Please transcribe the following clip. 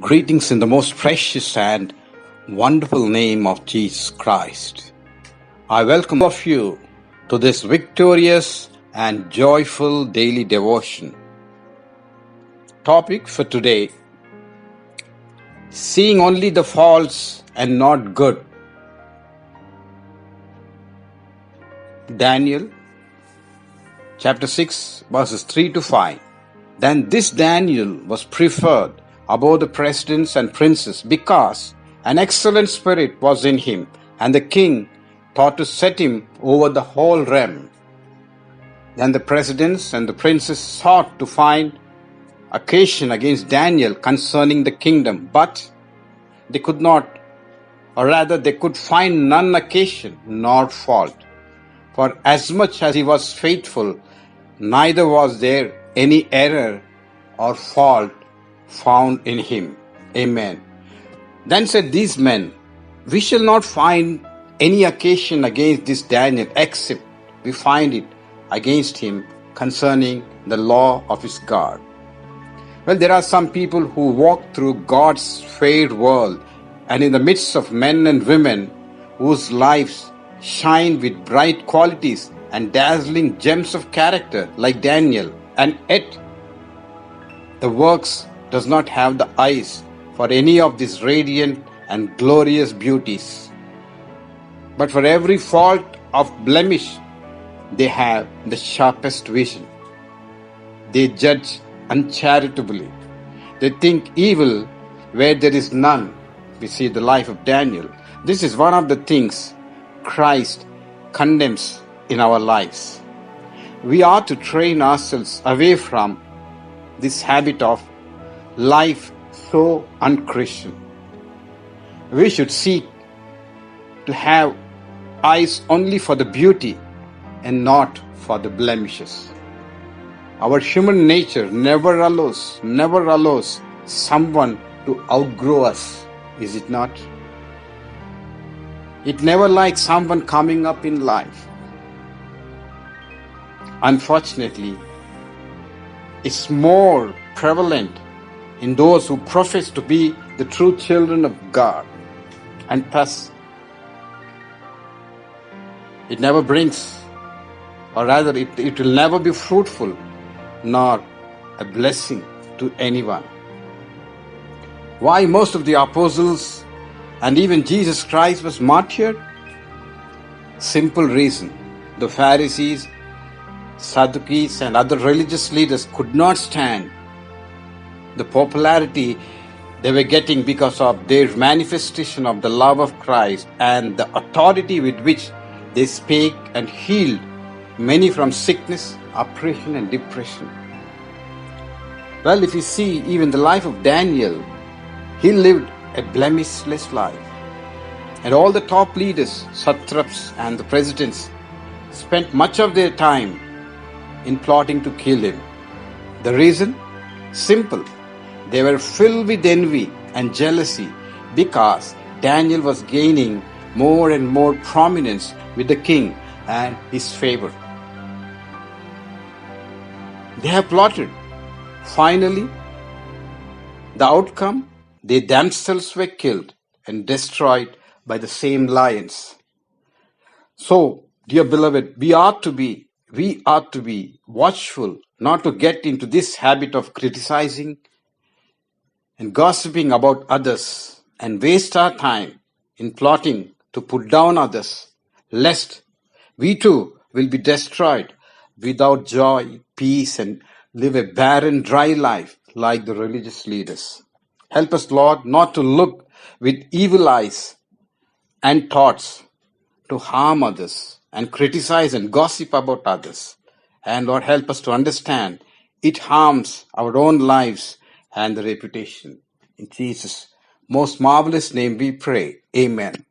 Greetings in the most precious and wonderful name of Jesus Christ. I welcome all of you to this victorious and joyful daily devotion. Topic for today: seeing only the faults and not good. Daniel chapter 6 verses 3 to 5. Then this Daniel was preferred above the presidents and princes, because an excellent spirit was in him, and the king thought to set him over the whole realm. Then the presidents and the princes sought to find occasion against Daniel concerning the kingdom, but they could not, or rather they could find none occasion nor fault. For as much as he was faithful, neither was there any error or fault found in him. Amen. Then said these men, we shall not find any occasion against this Daniel, except we find it against him concerning the law of his God. Well, there are some people who walk through God's fair world, and in the midst of men and women whose lives shine with bright qualities and dazzling gems of character like Daniel, and yet the works does not have the eyes for any of these radiant and glorious beauties. But for every fault of blemish, they have the sharpest vision. They judge uncharitably. They think evil where there is none. We see the life of Daniel. This is one of the things Christ condemns in our lives. We are to train ourselves away from this habit of life so unchristian. We should seek to have eyes only for the beauty and not for the blemishes. Our human nature never allows someone to outgrow us, is it not? It never likes someone coming up in life. Unfortunately, it's more prevalent in those who profess to be the true children of God, and thus it never brings, or rather it will never be fruitful nor a blessing to anyone. Why most of the apostles and even Jesus Christ was martyred? Simple reason: the Pharisees, Sadducees and other religious leaders could not stand the popularity they were getting because of their manifestation of the love of Christ and the authority with which they spake and healed many from sickness, oppression and depression. Well, if you see even the life of Daniel, he lived a blemishless life. And all the top leaders, satraps and the presidents spent much of their time in plotting to kill him. The reason? Simple. They were filled with envy and jealousy because Daniel was gaining more and more prominence with the king and his favor. They have plotted. Finally, the outcome, they themselves were killed and destroyed by the same lions. So, dear beloved, we ought to be watchful not to get into this habit of criticizing and gossiping about others and waste our time in plotting to put down others, lest we too will be destroyed without joy, peace, and live a barren, dry life like the religious leaders. Help us, Lord, not to look with evil eyes and thoughts to harm others and criticize and gossip about others. And Lord, help us to understand it harms our own lives and the reputation. In Jesus' most marvelous name we pray. Amen.